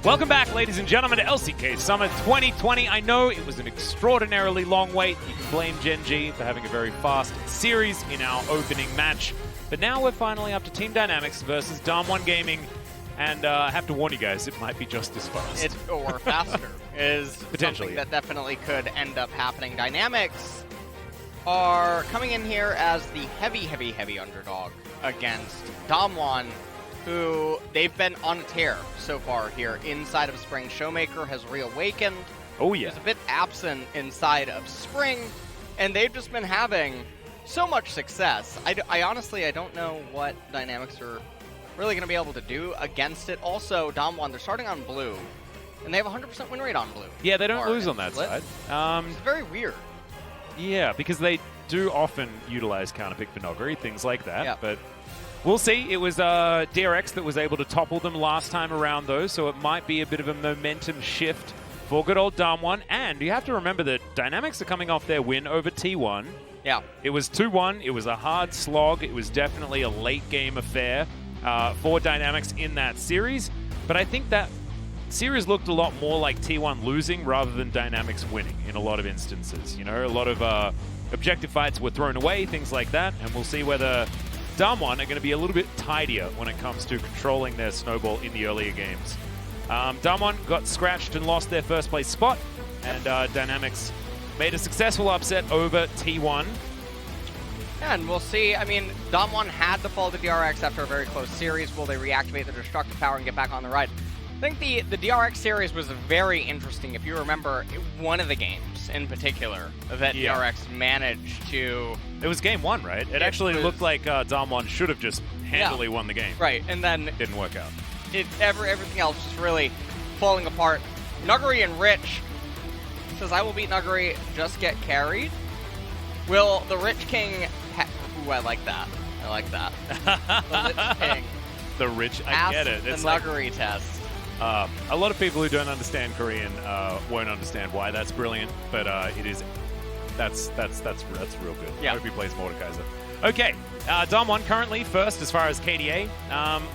Welcome back, ladies and gentlemen, to LCK Summer 2020. I know it was an extraordinarily long wait. You can blame Gen G for having a very fast series in our opening match. But now we're finally up to Team Dynamics versus DAMWON Gaming. And I have to warn you guys, it might be just as fast. Or faster is potentially something that definitely could end up happening. Dynamics are coming in here as the heavy underdog against DAMWON, who they've been on a tear so far here inside of Spring. Showmaker has reawakened. Oh yeah. He's a bit absent inside of Spring, and they've just been having so much success. I honestly don't know what Dynamics are really going to be able to do against it. Also, DAMWON, they're starting on blue, and they have a 100% win rate on blue. Yeah, they don't lose on that side. It's very weird. Yeah, because they do often utilize counterpick for Noguri, things like that. Yeah. But we'll see. It was DRX that was able to topple them last time around, though, so it might be a bit of a momentum shift for good old DAMWON. And you have to remember that Dynamics are coming off their win over T1. Yeah. It was 2-1. It was a hard slog. It was definitely a late-game affair for Dynamics in that series. But I think that series looked a lot more like T1 losing rather than Dynamics winning in a lot of instances. You know, a lot of objective fights were thrown away, things like that. And we'll see whether DAMWON are going to be a little bit tidier when it comes to controlling their snowball in the earlier games. DAMWON got scratched and lost their first place spot, and Dynamics made a successful upset over T1. And we'll see. I mean, DAMWON had to fall to DRX after a very close series. Will they reactivate their destructive power and get back on the ride? I think the DRX series was very interesting. If you remember, one of the games in particular that DRX managed to... It was game one, right? It actually looked like DAMWON should have just handily won the game. Right, and then... Didn't work out. Everything else just really falling apart. Nuguri and Rich says, I will beat Nuguri, just get carried. Will the Rich King... Ooh, I like that. I like that. The Rich King. The Rich, I get it. It's the Nuguri test. A lot of people who don't understand Korean won't understand why that's brilliant, but it is. That's real good. Yeah. I hope he plays Mordekaiser. Okay, DAMWON currently first as far as KDA.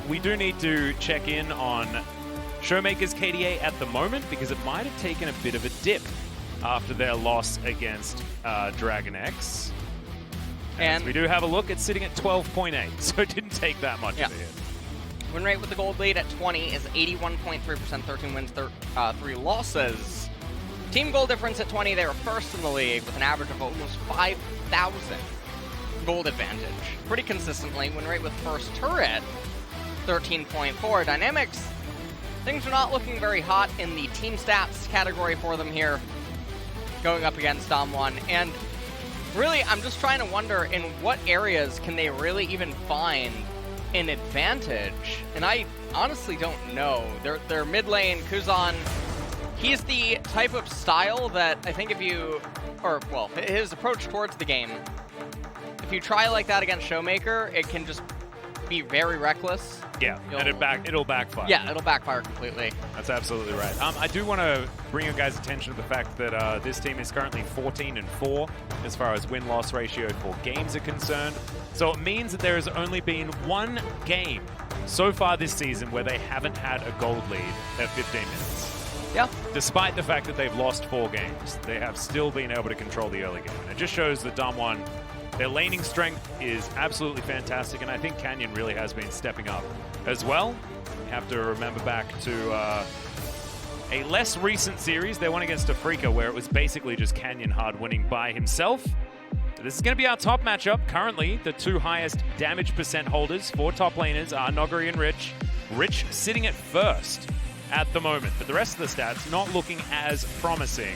We do need to check in on Showmaker's KDA at the moment because it might have taken a bit of a dip after their loss against Dragon X. And we do have a look. It's sitting at 12.8, so it didn't take that much of a hit. Win rate with the gold lead at 20 is 81.3%, 13 wins, 3 losses. Team goal difference at 20, they were first in the league with an average of almost 5,000 gold advantage. Pretty consistently. Win rate with first turret, 13.4. Dynamics, things are not looking very hot in the team stats category for them here, going up against DAMWON. And really, I'm just trying to wonder in what areas can they really even find an advantage, and I honestly don't know. Their mid lane, Kuzan, he's the type of style that I think his approach towards the game, if you try like that against Showmaker, it can just be very reckless. Yeah, and it'll backfire. Yeah, it'll backfire completely. That's absolutely right. I do want to bring your guys' attention to the fact that this team is currently 14-4 as far as win-loss ratio for games are concerned. So it means that there has only been one game so far this season where they haven't had a gold lead at 15 minutes. Yeah. Despite the fact that they've lost 4 games, they have still been able to control the early game. And it just shows that DAMWON, their laning strength is absolutely fantastic, and I think Canyon really has been stepping up as well. You have to remember back to a less recent series. They won against Afrika, where it was basically just Canyon hard winning by himself. This is going to be our top matchup. Currently, the 2 highest damage percent holders for top laners are Noguri and Rich. Rich sitting at first at the moment, but the rest of the stats not looking as promising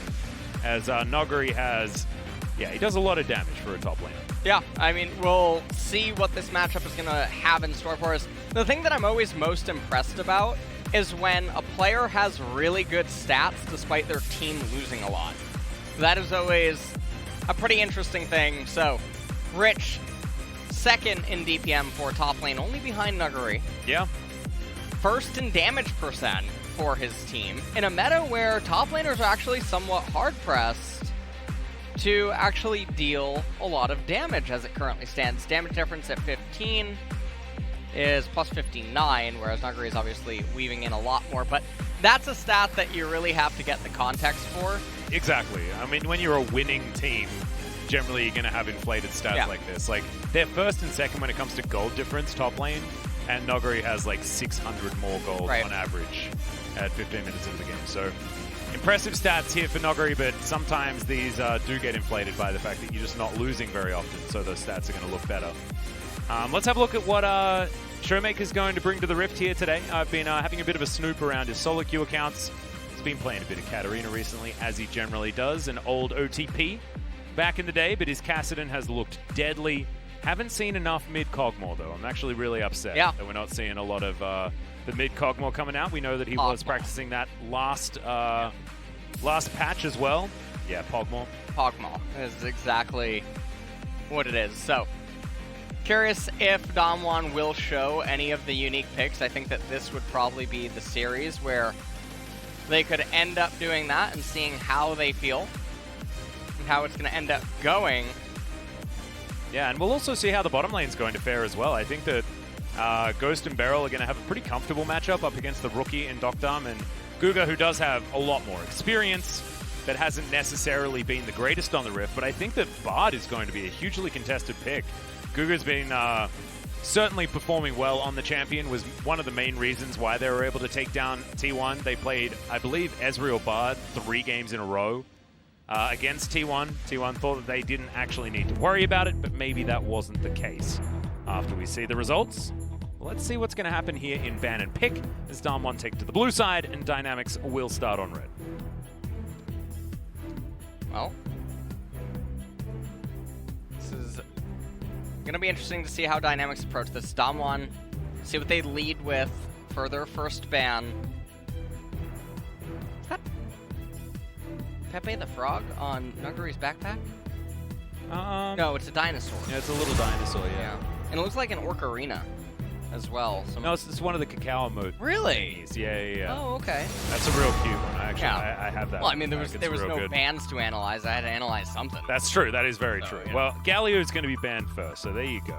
as Noguri has. Yeah, he does a lot of damage for a top laner. Yeah, I mean, we'll see what this matchup is going to have in store for us. The thing that I'm always most impressed about is when a player has really good stats despite their team losing a lot. That is always a pretty interesting thing. So, Rich, second in DPM for top lane, only behind Nuguri. Yeah. First in damage percent for his team, in a meta where top laners are actually somewhat hard-pressed to actually deal a lot of damage as it currently stands. Damage difference at 15 is plus 59, whereas Nuguri is obviously weaving in a lot more. But that's a stat that you really have to get the context for. Exactly. I mean, when you're a winning team, generally you're going to have inflated stats like this. Like, they're first and second when it comes to gold difference top lane, and Noguri has like 600 more gold on average at 15 minutes into the game. So, impressive stats here for Noguri, but sometimes these do get inflated by the fact that you're just not losing very often, so those stats are going to look better. Let's have a look at what Showmaker's going to bring to the Rift here today. I've been having a bit of a snoop around his solo queue accounts. He's been playing a bit of Katarina recently, as he generally does, an old OTP back in the day, but his Kassadin has looked deadly. Haven't seen enough mid-Cogmore, though. I'm actually really upset that we're not seeing a lot of the mid-Cogmore coming out. We know that he was practicing that last patch as well. Yeah, Pogmore. Pogmore is exactly what it is. So, curious if DAMWON will show any of the unique picks. I think that this would probably be the series where they could end up doing that and seeing how they feel and how it's going to end up going. Yeah, and we'll also see how the bottom lane's going to fare as well. I think that Ghost and Beryl are going to have a pretty comfortable matchup up against the rookie in Dokdam, and Guga, who does have a lot more experience, that hasn't necessarily been the greatest on the Rift, but I think that Bard is going to be a hugely contested pick. Guga's been certainly performing well on the champion, was one of the main reasons why they were able to take down T1. They played, I believe, Ezreal Bard 3 games in a row against T1. T1 thought that they didn't actually need to worry about it, but maybe that wasn't the case. After we see the results, let's see what's going to happen here in ban and pick as DAMWON take to the blue side and Dynamics will start on red. Well, this is going to be interesting to see how Dynamics approach this. DAMWON, see what they lead with for their first ban. Is that Pepe the Frog on Nuguri's backpack? No, it's a dinosaur. Yeah, it's a little dinosaur, yeah. And it looks like an Orcarina as well. No, it's one of the cacao emotes. Really? Yeah. Oh, okay. That's a real cute one. Actually, I have that. Well, I mean, there was no good. bans to analyze. I had to analyze something. That's true. That is very true. Yeah. Well, Galio's going to be banned first, so there you go.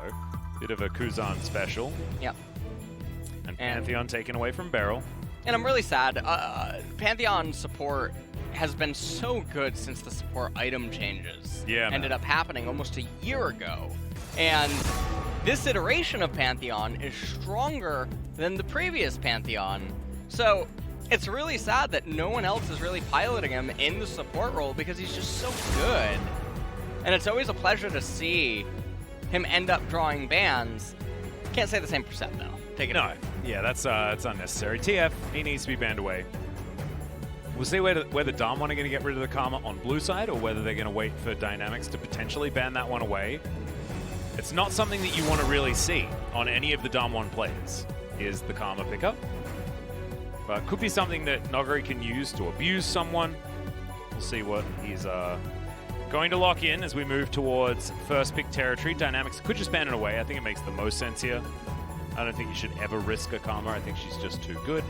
Bit of a Kuzan special. Yep. And Pantheon taken away from Beryl. And I'm really sad. Pantheon support has been so good since the support item changes ended up happening almost a year ago. And this iteration of Pantheon is stronger than the previous Pantheon. So it's really sad that no one else is really piloting him in the support role because he's just so good. And it's always a pleasure to see him end up drawing bans. Can't say the same percent, though. Take it away. Yeah, that's unnecessary. TF, he needs to be banned away. We'll see whether DAMWON are going to get rid of the Karma on blue side or whether they're going to wait for Dynamics to potentially ban that one away. It's not something that you want to really see on any of the DAMWON players, is the Karma pickup. But it could be something that Noguri can use to abuse someone. We'll see what he's going to lock in as we move towards first pick territory. Dynamics could just ban it away. I think it makes the most sense here. I don't think you should ever risk a Karma. I think she's just too good.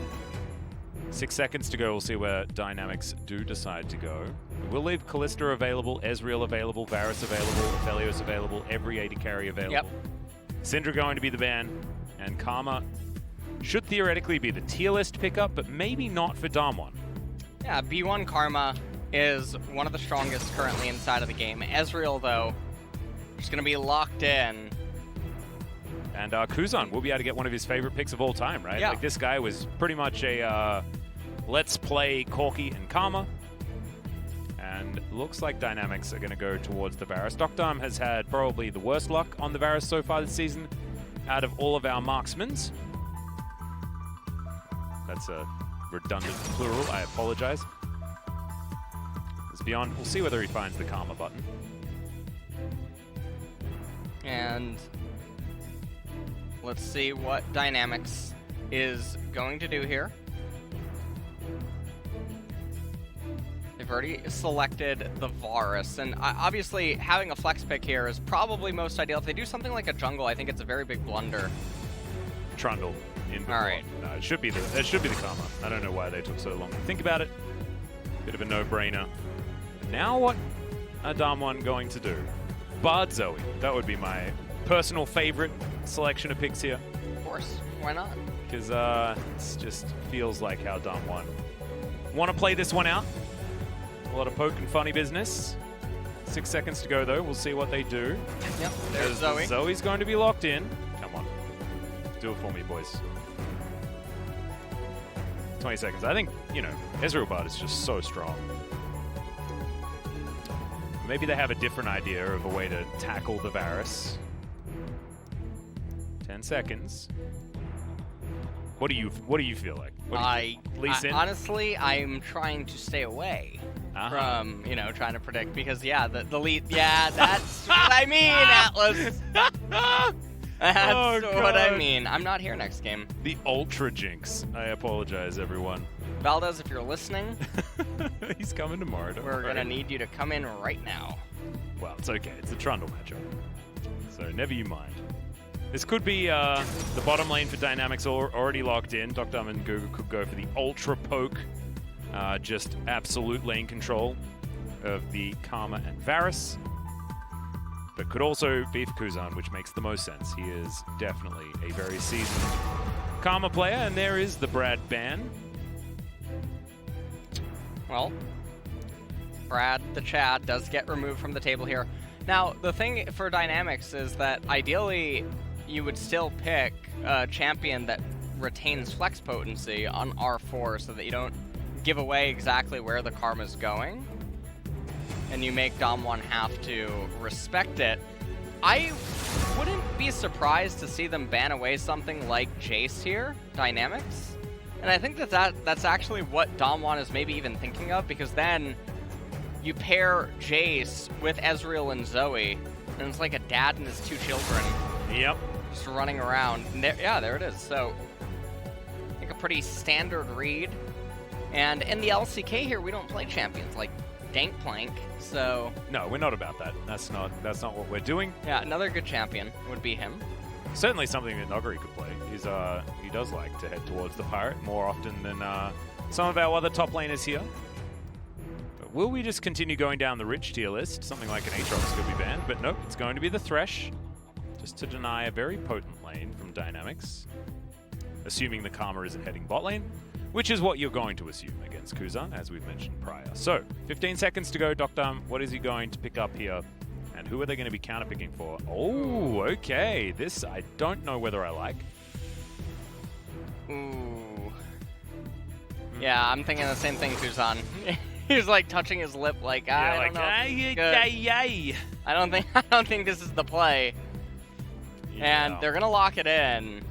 6 seconds to go. We'll see where Dynamics do decide to go. We'll leave Kalista available, Ezreal available, Varus available, Aphelios available, every AD carry available. Yep. Syndra going to be the ban, and Karma should theoretically be the tier list pickup, but maybe not for DAMWON. Yeah, B1 Karma is one of the strongest currently inside of the game. Ezreal, though, is going to be locked in. And Kuzan will be able to get one of his favorite picks of all time, right? Yeah. Like, this guy was pretty much a let's play Corki and Karma. And looks like Dynamics are going to go towards the Varus. Dokdam has had probably the worst luck on the Varus so far this season out of all of our marksmans. That's a redundant plural. I apologize. It's beyond. We'll see whether he finds the Karma button. And let's see what Dynamics is going to do here. They've already selected the Varus, and obviously having a flex pick here is probably most ideal. If they do something like a jungle, I think it's a very big blunder. Trundle. All right. No, it should be the Karma. I don't know why they took so long to think about it. Bit of a no-brainer. Now what are DAMWON going to do? Bard Zoe. That would be my personal favorite selection of picks here. Of course. Why not? because it just feels like how DWG want to play this one out. A lot of poke and funny business. 6 seconds to go, though. We'll see what they do. Yep, there's Zoe. Zoe's going to be locked in. Come on. Do it for me, boys. 20 seconds. I think, you know, Ezreal Bard is just so strong. Maybe they have a different idea of a way to tackle the Varus. 10 seconds. What do you feel like? Honestly, I'm trying to stay away from, you know, trying to predict because the lead. Yeah, that's what I mean, Atlas. That's what I mean. I'm not here next game. The Ultra Jinx. I apologize, everyone. Valdez, if you're listening, he's coming tomorrow. We're gonna need you to come in right now. Well, it's okay. It's a Trundle matchup, so never you mind. This could be the bottom lane for Dynamics already locked in. DWG and Google could go for the Ultra Poke. Just absolute lane control of the Karma and Varus. But could also be for Kuzan, which makes the most sense. He is definitely a very seasoned Karma player. And there is the Brad ban. Well, Brad the Chad does get removed from the table here. Now, the thing for Dynamics is that ideally you would still pick a champion that retains flex potency on R4 so that you don't give away exactly where the Karma's going. And you make DAMWON have to respect it. I wouldn't be surprised to see them ban away something like Jace here, Dynamics. And I think that's actually what DAMWON is maybe even thinking of, because then you pair Jace with Ezreal and Zoe, and it's like a dad and his 2 children. Yep. Just running around. And there it is. So, I think a pretty standard read. And in the LCK here, we don't play champions like Dankplank, so... No, we're not about that. That's not what we're doing. Yeah, another good champion would be him. Certainly something that Nogari could play. He does like to head towards the Pirate more often than some of our other top laners here. But will we just continue going down the rich tier list? Something like an Aatrox could be banned, but nope, it's going to be the Thresh. Just to deny a very potent lane from Dynamics. Assuming the Karma isn't heading bot lane, which is what you're going to assume against Kuzan, as we've mentioned prior. So, 15 seconds to go, DWG. What is he going to pick up here? And who are they going to be counterpicking for? Oh, okay. This I don't know whether I like. Ooh. Yeah, I'm thinking the same thing, Kuzan. He's like touching his lip like, I don't know. I don't think this is the play. Yeah. And they're gonna lock it in.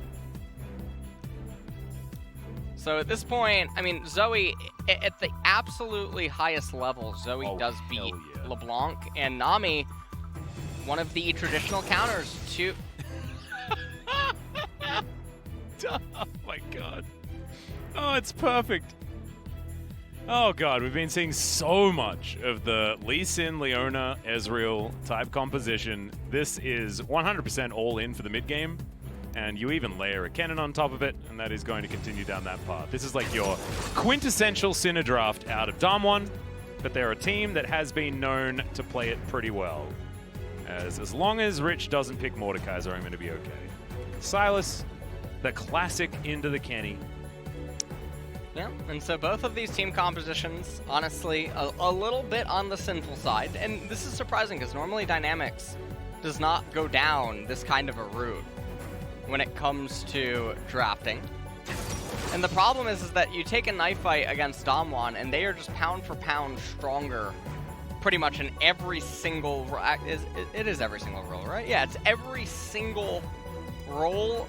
So at this point, I mean, Zoe, at the absolutely highest level, Zoe does beat LeBlanc, and Nami, one of the traditional counters to... Oh my god. Oh, it's perfect. Oh god, we've been seeing so much of the Lee Sin, Leona, Ezreal type composition. This is 100% all in for the mid game. And you even layer a cannon on top of it, and that is going to continue down that path. This is like your quintessential Sinner draft out of DAMWON, but they're a team that has been known to play it pretty well. As long as Rich doesn't pick Mordekaiser, I'm going to be okay. Silas, the classic into the Kenny. Yeah, and so both of these team compositions, honestly, a little bit on the sinful side. And this is surprising, because normally Dynamics does not go down this kind of a route when it comes to drafting. And the problem is that you take a knife fight against DAMWON, and they are just pound for pound stronger pretty much in every single... It is every single role, right? Yeah, it's every single role.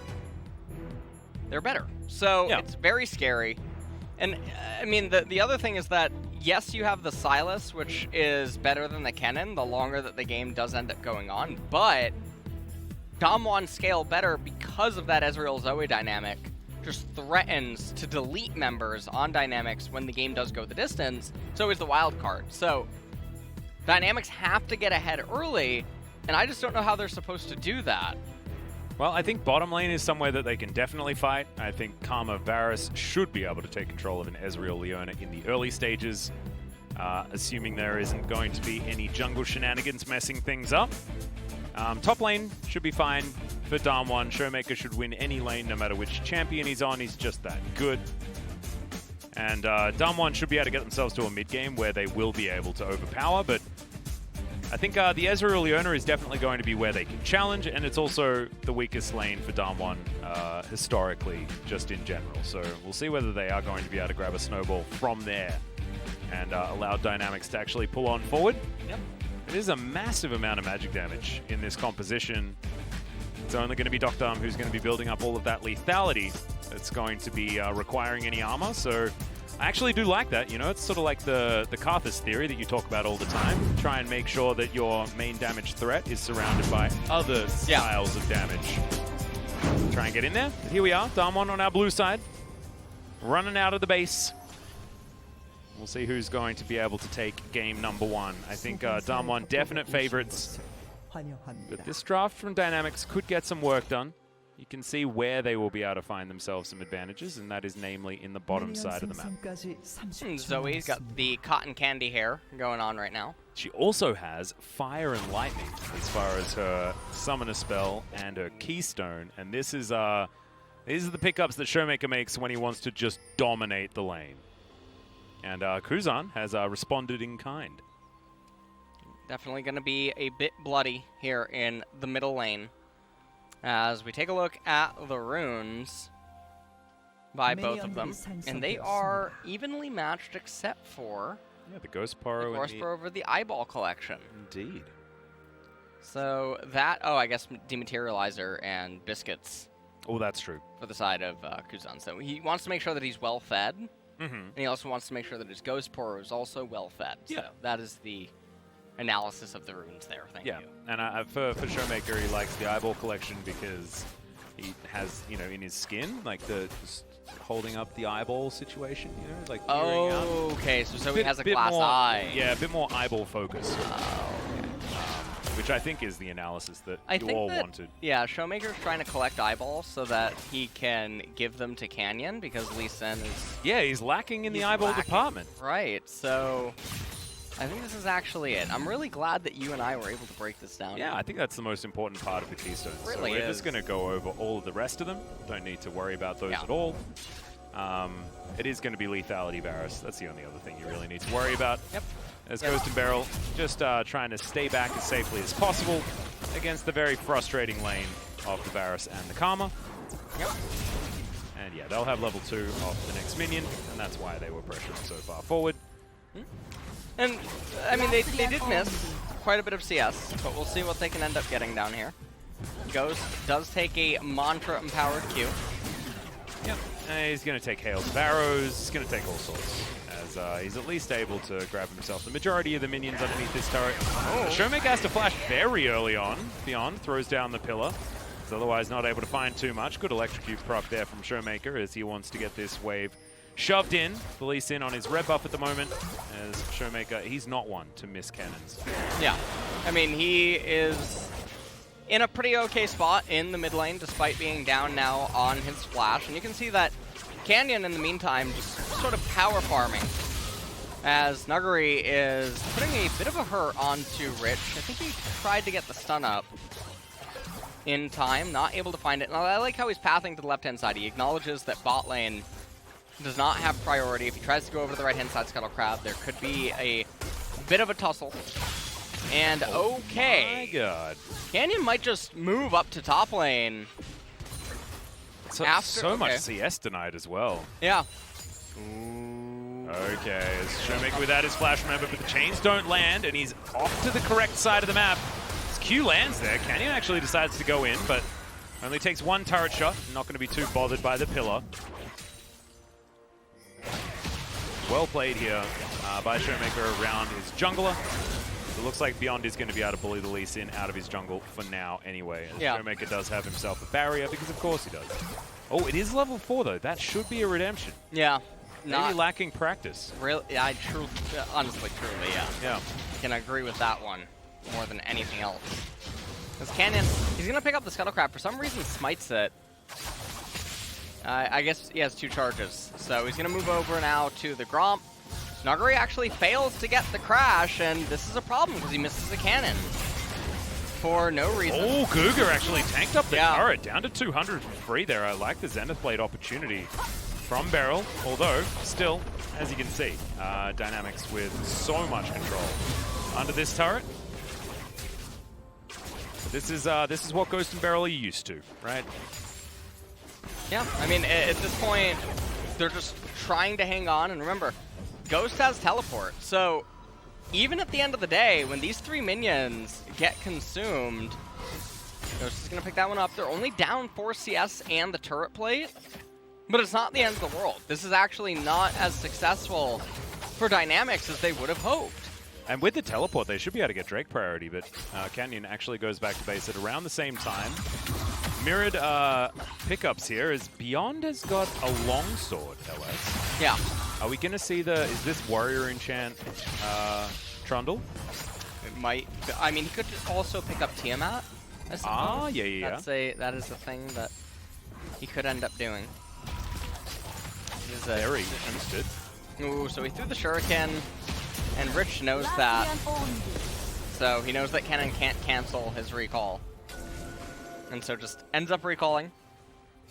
They're better. So it's very scary. And, I mean, the other thing is that, yes, you have the Silas, which is better than the Kennen the longer that the game does end up going on, but DAMWON scale better because of that Ezreal Zoe dynamic just threatens to delete members on Dynamics when the game does go the distance. It's always the wild card. So Dynamics have to get ahead early, and I just don't know how they're supposed to do that. Well, I think bottom lane is somewhere that they can definitely fight. I think Karma Varus should be able to take control of an Ezreal Leona in the early stages, assuming there isn't going to be any jungle shenanigans messing things up. Top lane should be fine. for DAMWON. Showmaker should win any lane no matter which champion he's on. He's just that good. And DWG should be able to get themselves to a mid game where they will be able to overpower, but I think the Ezreal Leona is definitely going to be where they can challenge, and it's also the weakest lane for DWG historically, just in general. So we'll see whether they are going to be able to grab a snowball from there and allow Dynamics to actually pull on forward. Yep. It is a massive amount of magic damage in this composition. It's only going to be Dr. who's going to be building up all of that lethality that's going to be requiring any armor. So I actually do like that. You know, it's sort of like the Karthus theory that you talk about all the time. Try and make sure that your main damage threat is surrounded by other styles of damage. Try and get in there. But here we are, DWG on our blue side, running out of the base. We'll see who's going to be able to take game number 1. I think DWG definite favorites. But this draft from Dynamics could get some work done. You can see where they will be able to find themselves some advantages, and that is namely in the bottom side of the map. Zoe's got the cotton candy hair going on right now. She also has fire and lightning as far as her summoner spell and her keystone, and these are the pickups that Showmaker makes when he wants to just dominate the lane. And Kuzan has responded in kind. Definitely going to be a bit bloody here in the middle lane. As we take a look at the runes by both of them, and they are evenly matched except for the Ghost Poro over the Eyeball collection. Indeed. So that, I guess Dematerializer and Biscuits. Oh, that's true. For the side of Kuzan. So he wants to make sure that he's well fed, and he also wants to make sure that his Ghost Poro is also well fed. Yeah. So that is the analysis of the runes there. Thank you. And for Showmaker, he likes the Eyeball collection because he has, you know, in his skin, like the holding up the eyeball situation, you know, like peering out. Okay, so he has a glass eye. Yeah, a bit more eyeball focus. Which I think is the analysis that you all wanted. Yeah, Showmaker's trying to collect eyeballs so that he can give them to Canyon because Lee Sin is... Yeah, he's lacking in the eyeball department. Right, so... I think this is actually it. I'm really glad that you and I were able to break this down. Yeah, I think that's the most important part of the Keystone. Really so we're just going to go over all of the rest of them. Don't need to worry about those at all. It is going to be lethality Varus. That's the only other thing you really need to worry about. Yep. As Ghost and Beryl, just trying to stay back as safely as possible against the very frustrating lane of the Varus and the Karma. Yep. And yeah, they'll have level 2 of the next minion, and that's why they were pressured so far forward. And, I mean, they did miss quite a bit of CS, but we'll see what they can end up getting down here. Ghost does take a Mantra-empowered Q. Yep, and he's going to take Hail to Barrows, he's going to take all sorts, as he's at least able to grab himself the majority of the minions underneath this turret. Showmaker has to flash very early on. Beyond throws down the pillar. He's otherwise not able to find too much. Good electrocute proc there from Showmaker as he wants to get this wave shoved in. The Lee Sin on his red buff at the moment, as Showmaker, he's not one to miss cannons. Yeah, I mean, he is in a pretty okay spot in the mid lane, despite being down now on his flash. And you can see that Canyon, in the meantime, just sort of power farming, as Nuggery is putting a bit of a hurt onto Rich. I think he tried to get the stun up in time, not able to find it. And I like how he's pathing to the left-hand side. He acknowledges that bot lane does not have priority. If he tries to go over to the right-hand side Scuttle Crab, there could be a bit of a tussle. And okay. My God. Canyon might just move up to top lane. So much CS denied as well. Yeah. Okay, as Showmaker without his flash, remember, but the chains don't land, and he's off to the correct side of the map. As Q lands there, Canyon actually decides to go in, but only takes one turret shot. Not going to be too bothered by the pillar. Well played here by Showmaker around his jungler. It looks like Beyond is going to be able to bully the Lee Sin out of his jungle for now anyway. Showmaker does have himself a barrier, because of course he does. Oh, it is level 4 though. That should be a redemption. Yeah. Maybe lacking practice. Really, honestly, truly, yeah. Yeah. I can agree with that one more than anything else. Because Canyon, he's going to pick up the Scuttlecraft. For some reason, smites it. I guess he has 2 charges. So he's going to move over now to the Gromp. Nuggery actually fails to get the crash, and this is a problem because he misses the cannon. for no reason. Oh, Guga actually tanked up the Yeah. turret, down to 200 for free there. I like the Zenith Blade opportunity from Beryl, although still, as you can see, Dynamics with so much control under this turret. But this is what Ghost and Beryl are used to, right? Yeah, I mean, at this point, they're just trying to hang on. And remember, Ghost has teleport. So even at the end of the day, when these 3 minions get consumed, Ghost is going to pick that one up. They're only down 4 CS and the turret plate. But it's not the end of the world. This is actually not as successful for Dynamics as they would have hoped. And with the teleport, they should be able to get Drake priority, but Canyon actually goes back to base at around the same time. Mirrored pickups here as Beyond has got a longsword, LS. Yeah. Are we going to see is this Warrior Enchant Trundle? It might. I mean, he could also pick up Tiamat. I suppose. Ah, yeah. That is a thing that he could end up doing. Very interested. Ooh, so he threw the Shuriken, and Rich knows that. So he knows that Kennen can't cancel his recall. And so just ends up recalling.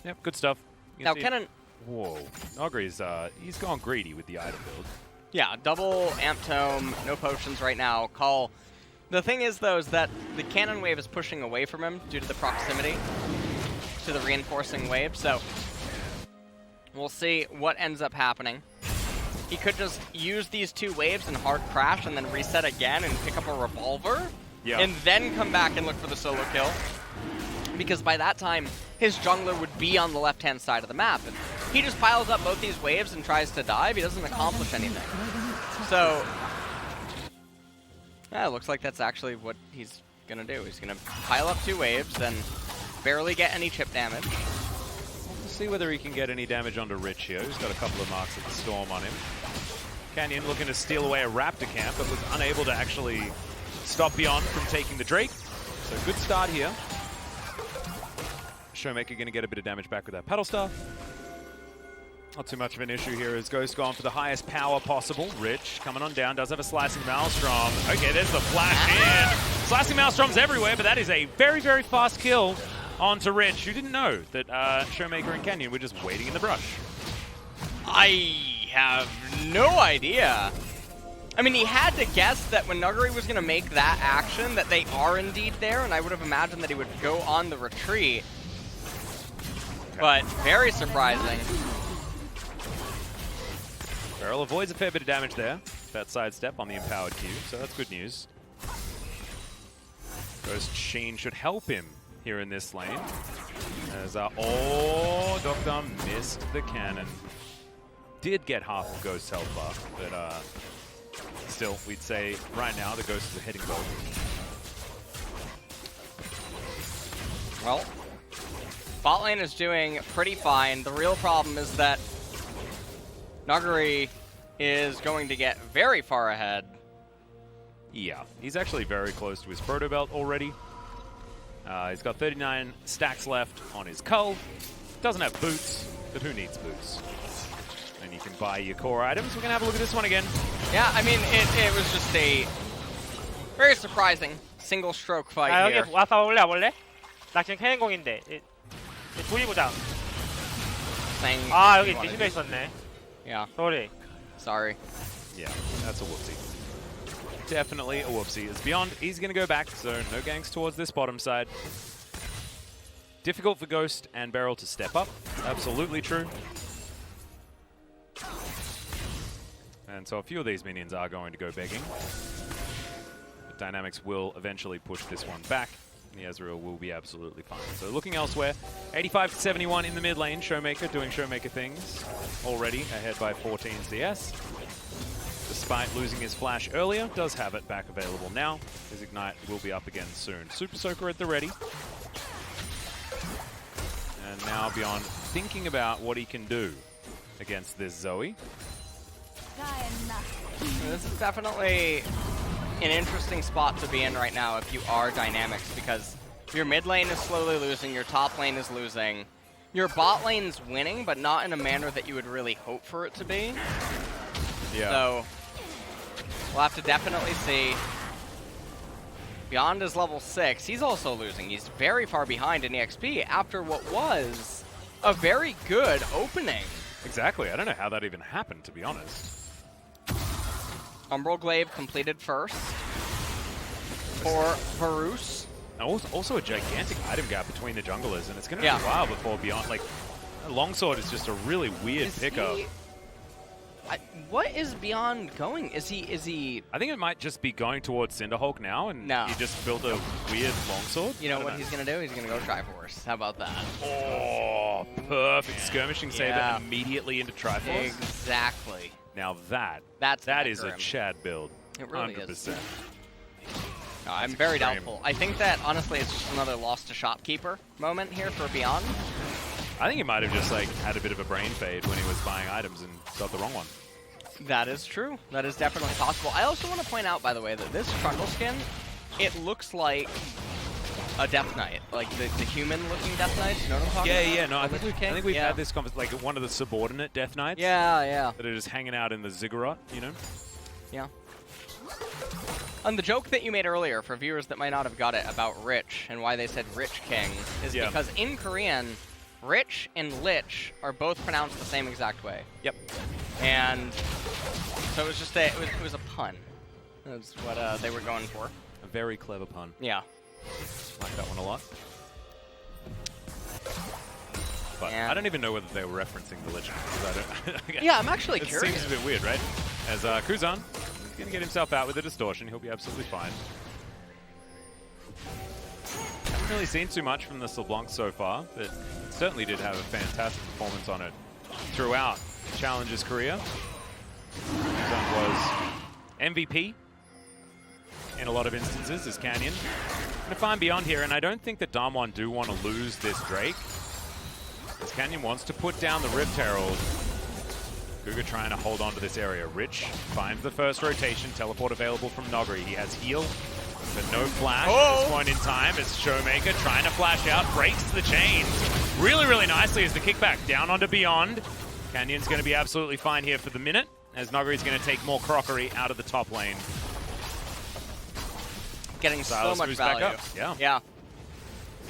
Yep, good stuff. Now Kennen... Whoa. Nogri's, he's gone greedy with the item build. Yeah, double Amp Tome, no potions right now. Call. The thing is, though, is that the cannon wave is pushing away from him due to the proximity to the reinforcing wave, so we'll see what ends up happening. He could just use these 2 waves and hard crash and then reset again and pick up a revolver, and then come back and look for the solo kill. Because by that time, his jungler would be on the left-hand side of the map. And he just piles up both these waves and tries to dive. He doesn't accomplish anything. So, yeah, it looks like that's actually what he's going to do. He's going to pile up 2 waves and barely get any chip damage. We'll see whether he can get any damage onto Rich here. He's got a couple of marks of the Storm on him. Canyon looking to steal away a Raptor camp, but was unable to actually stop Beyond from taking the Drake. So good start here. Showmaker going to get a bit of damage back with that Paddle Star. Not too much of an issue here as Ghost gone for the highest power possible. Rich coming on down, does have a Slicing Maelstrom. Okay, there's the flash in. Slicing Maelstroms everywhere, but that is a very, very fast kill onto Rich, who didn't know that Showmaker and Canyon were just waiting in the brush. I have no idea. I mean, he had to guess that when Nuguri was going to make that action, that they are indeed there, and I would have imagined that he would go on the retreat. But very surprising. Beryl avoids a fair bit of damage there. That sidestep on the Empowered Q, so that's good news. Ghost Sheen should help him here in this lane. As, oh, Doctor missed the cannon. Did get half of Ghost's health bar, but still, we'd say right now the Ghost is a hitting goal. Well, bot lane is doing pretty fine. The real problem is that Nuguri is going to get very far ahead. Yeah, he's actually very close to his Proto Belt already. He's got 39 stacks left on his Cull. Doesn't have boots, but who needs boots? And you can buy your core items. We're going to have a look at this one again. Yeah, I mean, it was just a very surprising single stroke fight here. 여기 와서 올래? 나 지금 캐논공인데 둘이 보자. Saying 여기 디슈가 있었네. Yeah. Sorry. Yeah, that's a whoopsie. Definitely a whoopsie. It's Beyond. He's going to go back, so no ganks towards this bottom side. Difficult for Ghost and Beryl to step up. Absolutely true. And so a few of these minions are going to go begging. But Dynamics will eventually push this one back. The Ezreal will be absolutely fine. So looking elsewhere, 85 to 71 in the mid lane. Showmaker doing Showmaker things. Already ahead by 14 CS. Despite losing his flash earlier, does have it back available now. His Ignite will be up again soon. Super Soaker at the ready. And now Beyond thinking about what he can do against this Zoe. This is definitely an interesting spot to be in right now if you are Dynamics, because your mid lane is slowly losing, your top lane is losing. Your bot lane's winning, but not in a manner that you would really hope for it to be. Yeah. So we'll have to definitely see Beyond is level 6. He's also losing. He's very far behind in EXP after what was a very good opening. Exactly. I don't know how that even happened, to be honest. Umbral Glaive completed first for Varus. Also a gigantic item gap between the junglers, and it's going to Yeah. be a while before Beyond. Like, Longsword is just a really weird pickup. What is Beyond going? Is he? I think it might just be going towards Cinderhulk now, and No. he just built a weird longsword. You know what he's gonna do? He's gonna go Triforce. How about that? Oh, perfect skirmishing saber Yeah. immediately into Triforce. Exactly. Now that is a grim. Chad build. It really 100%. is. No, I'm very extreme. doubtful. I think that honestly, it's just another lost to shopkeeper moment here for Beyond. I think he might have just like had a bit of a brain fade when he was buying items and got the wrong one. That is true. That is definitely possible. I also want to point out, by the way, that this Trundle skin, it looks like a Death Knight, like the human-looking Death Knight. You know what I'm talking about? Yeah. No, I The think Lich King? we've Yeah. had this conversation, like one of the subordinate Death Knights. Yeah. That are just hanging out in the ziggurat, you know. Yeah. And the joke that you made earlier, for viewers that might not have got it, about Rich and why they said Rich King, is because in Korean, Rich and Lich are both pronounced the same exact way. Yep. And so it was just it was a pun. That's what they were going for. A very clever pun. Yeah. Like that one a lot. But Yeah. I don't even know whether they were referencing the Lich King. Yeah, I'm actually It curious. seems a bit weird, right? As Kuzan is going to get himself out with a distortion. He'll be absolutely fine. Haven't really seen too much from this LeBlanc so far, but certainly did have a fantastic performance on it throughout Challenger's career. Kuzan was MVP in a lot of instances as Canyon. Going to find Beyond here, and I don't think that DAMWON do want to lose this Drake. As Canyon wants to put down the Rift Herald. Cougar trying to hold on to this area. Rich finds the first rotation. Teleport available from Nogri. He has heal, but no flash at this point in time as Showmaker trying to flash out, breaks the chain. Really, really nicely as the kickback down onto Beyond. Canyon's going to be absolutely fine here for the minute, as Nogri's going to take more crockery out of the top lane. Getting Silas so much moves back value. up. Yeah.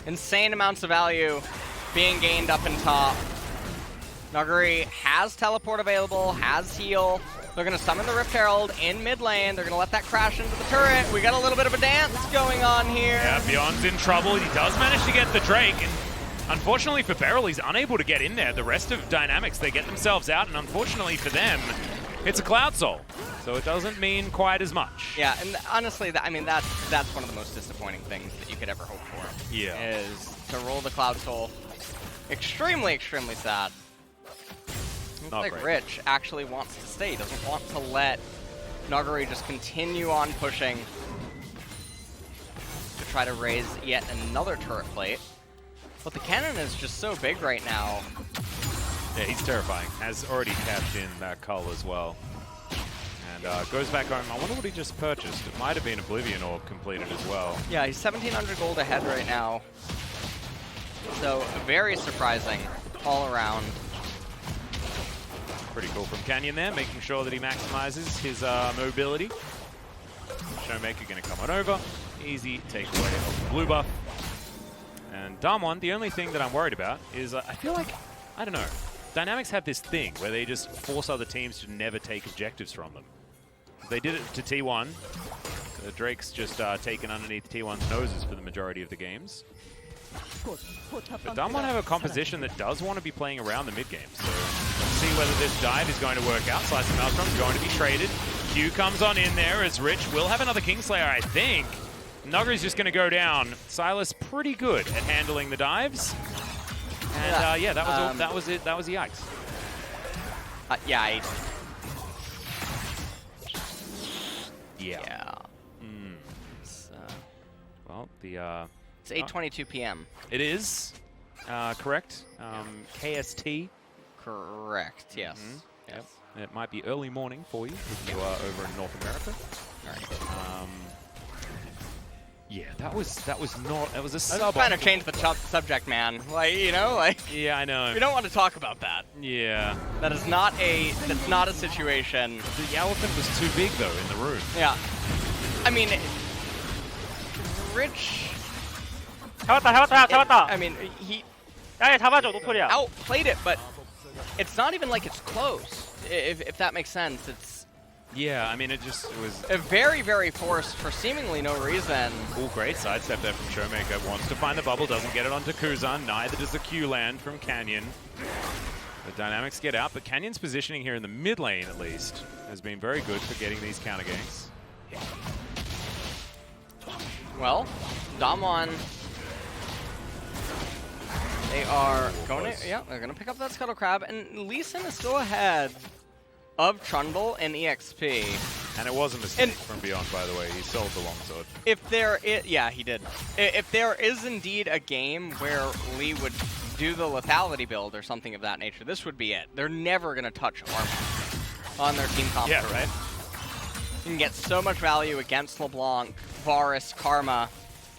Insane amounts of value being gained up in top. Nuguri has teleport available, has heal. They're going to summon the Rift Herald in mid lane. They're going to let that crash into the turret. We got a little bit of a dance going on here. Yeah, Beyond's in trouble. He does manage to get the Drake, and unfortunately for Beryl, he's unable to get in there. The rest of Dynamics, they get themselves out, and unfortunately for them, it's a Cloud Soul. So it doesn't mean quite as much. Yeah, and honestly, that's one of the most disappointing things that you could ever hope for. Yeah. Is to roll the Cloud Soul. Extremely, extremely sad. Looks Not like great. Rich actually wants to stay. Doesn't want to let Nuguri just continue on pushing to try to raise yet another turret plate. But the cannon is just so big right now. Yeah, he's terrifying. Has already tapped in that cull as well. And goes back home. I wonder what he just purchased. It might have been Oblivion Orb completed as well. Yeah, he's 1,700 gold ahead right now. So very surprising all around. Pretty cool from Canyon there, making sure that he maximizes his mobility. Showmaker going to come on over. Easy takeaway of the blue buff. And DAMWON, the only thing that I'm worried about is I feel like, I don't know, Dynamics have this thing where they just force other teams to never take objectives from them. They did it to T1. The Drake's just taken underneath T1's noses for the majority of the games. But DAMWON have a composition that does want to be playing around the mid game. So let's see whether this dive is going to work out. Slice of Maelstrom's going to be traded. Q comes on in there as Rich will have another Kingslayer, I think. Nuguri's just going to go down. Silas pretty good at handling the dives. And yeah, that was it. That was the ice. Yeah. Yeah. Well, It's 8:22 p.m. It is correct. KST. Correct. Yes. Yep. It might be early morning for you if you are over in North America. All right. Yeah, that was a sub. I'm trying to change the subject, man. Like, you know, like Yeah, I know. we don't want to talk about that. Yeah. That's not a situation. The elephant was too big though in the room. Yeah. I mean, Rich, 잡았다. I mean, he 야, 잡아줘, 노플이야. outplayed it, but it's not even like it's close, if that makes sense. It's Yeah, I mean, it was a very, very forced for seemingly no reason. great sidestep there from Showmaker. Wants to find the bubble, doesn't get it onto Kuzan. Neither does the Q land from Canyon. The dynamics get out, but Canyon's positioning here in the mid lane, at least, has been very good for getting these counter ganks. Well, DAMWON, they are going to, yeah, they're going to pick up that Scuttle Crab, and Lee Sin is still ahead of Trundle and EXP. And it was a mistake from Beyond, by the way. He sold the longsword. If there is, yeah, he did. If there is indeed a game where Lee would do the lethality build or something of that nature, this would be it. They're never going to touch armor on their team comp. Yeah, right? You can get so much value against LeBlanc, Varus, Karma,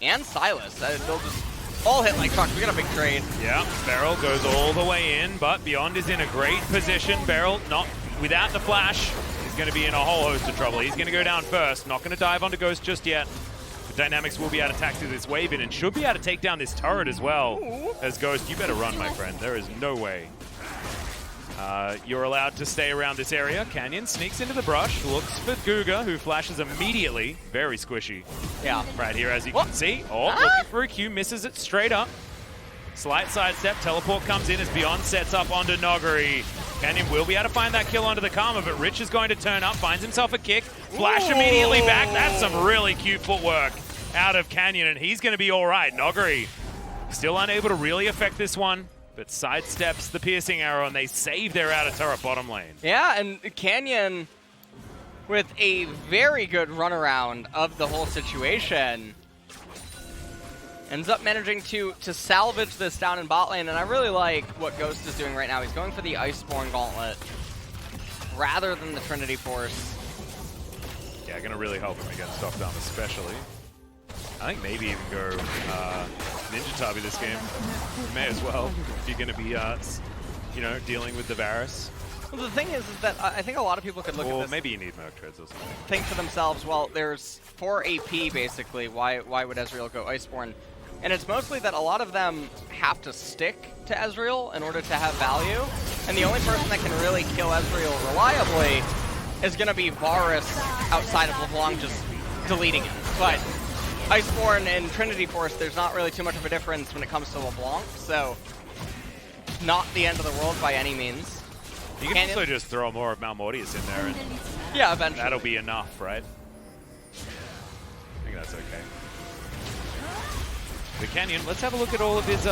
and Silas. They'll just all hit like trucks. We got a big trade. Yeah, Beryl goes all the way in, but Beyond is in a great position. Beryl, not without the flash, is going to be in a whole host of trouble. He's going to go down first. Not going to dive onto Ghost just yet. The Dynamics will be able to attack through this wave in and should be able to take down this turret as well. Ooh. As Ghost, you better run, my friend. There is no way. You're allowed to stay around this area. Canyon sneaks into the brush, looks for Guga, who flashes immediately. Very squishy. Yeah. Right here, as you can see. Oh, looking for a Q, misses it straight up. Slight sidestep, teleport comes in as Beyond sets up onto Noguri. Canyon will be able to find that kill onto the Karma, but Rich is going to turn up, finds himself a kick, flash immediately back. That's some really cute footwork out of Canyon, and he's going to be all right. Noguri still unable to really affect this one, but sidesteps the piercing arrow, and they save their outer turret bottom lane. Yeah, and Canyon, with a very good runaround of the whole situation, ends up managing to salvage this down in bot lane, and I really like what Ghost is doing right now. He's going for the Iceborne Gauntlet rather than the Trinity Force. Yeah, going to really help him against Stockdown especially. I think maybe even go Ninja Tabi this game. You may as well if you're going to be, you know, dealing with the Varus. Well, the thing is that I think a lot of people could look at Or this, maybe you need Merc Treads or something. think to themselves, well, there's 4 AP basically. Why would Ezreal go Iceborne? And it's mostly that a lot of them have to stick to Ezreal in order to have value. And the only person that can really kill Ezreal reliably is going to be Varus outside of LeBlanc just deleting it. But Iceborne and Trinity Force, there's not really too much of a difference when it comes to LeBlanc. So not the end of the world by any means. You can also just throw more of Malmortius in there, and yeah, eventually. that'll be enough, right? I think that's okay. The Canyon, let's have a look at all of his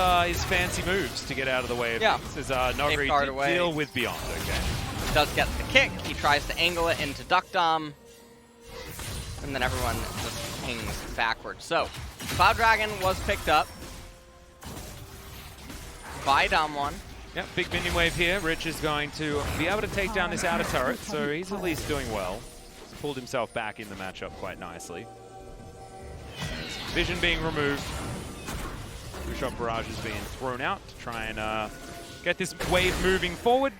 fancy moves to get out of the way of things. As Noguri deal with Beyond, okay. Does get the kick, he tries to angle it into Duck Dom, and then everyone just hangs backwards. So, Cloud Dragon was picked up by DAMWON. Yep, big minion wave here. Rich is going to be able to take down this outer turret, so he's at least doing well. He's pulled himself back in the matchup quite nicely. Vision being removed. Two-shot barrage is being thrown out to try and get this wave moving forward.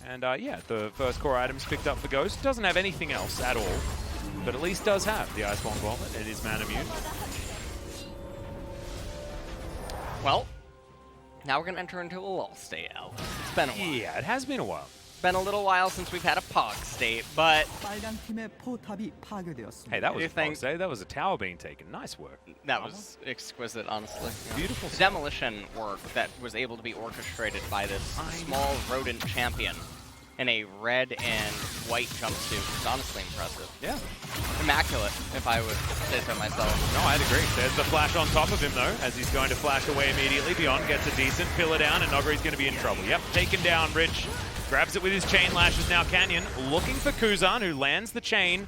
And yeah, the first core item's picked up for Ghost. Doesn't have anything else at all, but at least does have the Iceborne Gauntlet and is man immune. Well, now we're going to enter into a lull state, Alex. It's been a while. Yeah, it has been a while. Been a little while since we've had a POG state, but Hey, that was a think- box, eh? That was a tower being taken. Nice work. that was exquisite, honestly. Beautiful. Demolition work that was able to be orchestrated by this small rodent champion in a red and white jumpsuit is honestly impressive. Yeah. Immaculate, if I would say so myself. No, I'd agree. There's the flash on top of him, though, as he's going to flash away immediately. Beyond gets a decent pillar down, and Noguri's going to be in trouble. Yep, taken down. Rich grabs it with his chain lashes. Now Canyon looking for Kuzan, who lands the chain,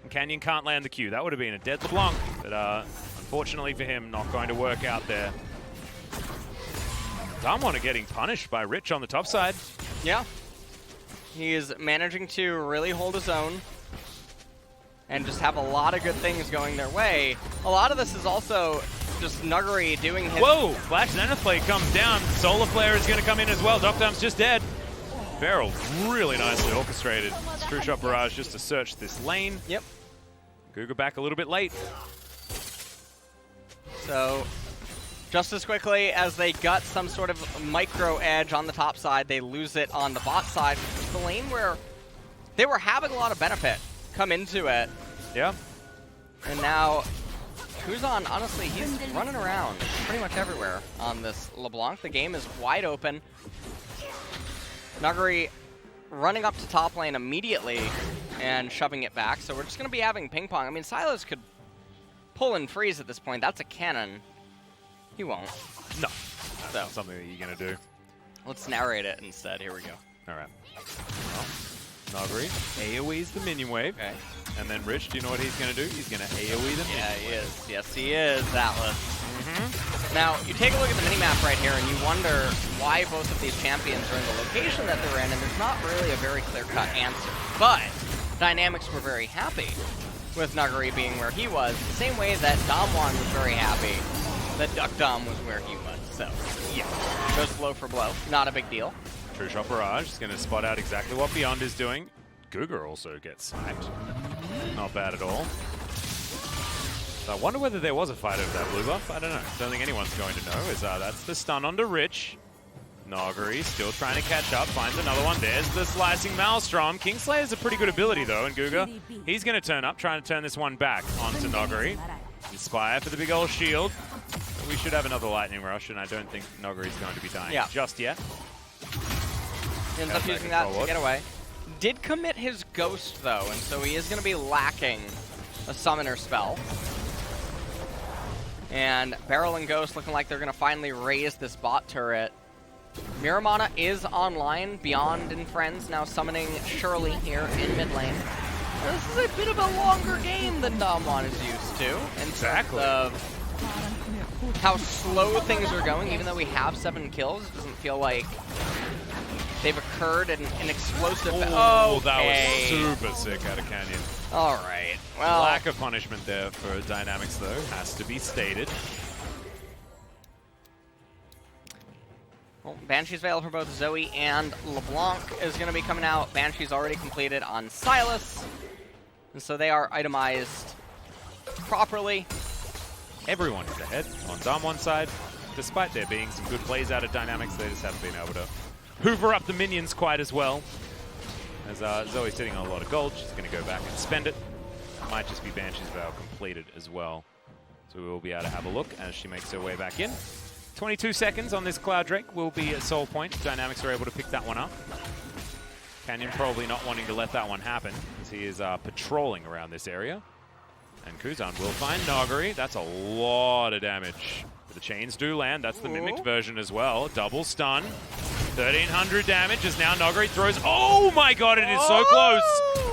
and Canyon can't land the Q. That would have been a dead LeBlanc, but unfortunately for him, not going to work out there. DAMWON are getting punished by Rich on the top side. Yeah. He is managing to really hold his own and just have a lot of good things going their way. A lot of this is also just Nuggery doing his... Whoa! Flash Zenith Flare comes down. Solar Flare is going to come in as well. Docdom's just dead. Beryl really nicely orchestrated. True Shot Barrage just to search this lane. Yep. Guga back a little bit late. So just as quickly as they got some sort of micro edge on the top side, they lose it on the bot side, which is the lane where they were having a lot of benefit come into it. Yeah. And now Kuzan, honestly, he's running around pretty much everywhere on this LeBlanc. The game is wide open. Nuguri running up to top lane immediately and shoving it back. So we're just going to be having ping pong. I mean, Silas could pull and freeze at this point. That's a cannon. He won't. No. That's not something that you're going to do. Let's narrate it instead. Here we go. All right. Well, Nuguri AoE's the minion wave. Okay. And then Rich, do you know what he's going to do? He's going to AoE the minion Yeah, he wave. is. Yes, he is, Atlas. Now, you take a look at the minimap right here, and you wonder why both of these champions are in the location that they're in, and there's not really a very clear-cut answer. But Dynamics were very happy with Nuguri being where he was, the same way that DAMWON was very happy that Duck Dom was where he was. So, yeah, goes blow for blow. Not a big deal. True Shot Barrage is going to spot out exactly what Beyond is doing. Guga also gets sniped. Not bad at all. So I wonder whether there was a fight over that blue buff. I don't know. Don't think anyone's going to know. As that's the stun onto Rich. Nuguri still trying to catch up. Finds another one. There's the slicing Maelstrom. Kingslayer's a pretty good ability though. And Guga, he's going to turn up, trying to turn this one back onto Nuguri. Inspire for the big old shield. We should have another lightning rush, and I don't think Nuguri's going to be dying just yet. Ends up using that to get away. Did commit his ghost though, and so he is going to be lacking a summoner spell. And Barrel and Ghost looking like they're going to finally raise this bot turret. Miramana is online, Beyond and Friends now summoning Shirley here in mid lane. This is a bit of a longer game than DAMWON is used to. In terms of how slow things are going, even though we have 7 kills, it doesn't feel like they've occurred in an explosive... Oh, that was super sick out of Canyon. All right, well... Lack of punishment there for Dynamics, though, has to be stated. Well, Banshee's Veil for both Zoe and LeBlanc is going to be coming out. Banshee's already completed on Silas, and so they are itemized properly. Everyone is ahead on DAMWON's side. Despite there being some good plays out of Dynamics, they just haven't been able to hoover up the minions quite as well. As Zoe's sitting on a lot of gold, she's going to go back and spend it. Might just be Banshee's Veil completed as well. So we will be able to have a look as she makes her way back in. 22 seconds on this Cloud Drake will be a soul point. Dynamics are able to pick that one up. Canyon probably not wanting to let that one happen, as he is patrolling around this area. And Kuzan will find Nuguri. That's a lot of damage. The chains do land. That's the mimicked version as well. Double stun. 1,300 damage as now Nuguri throws. Oh my god, it is so close.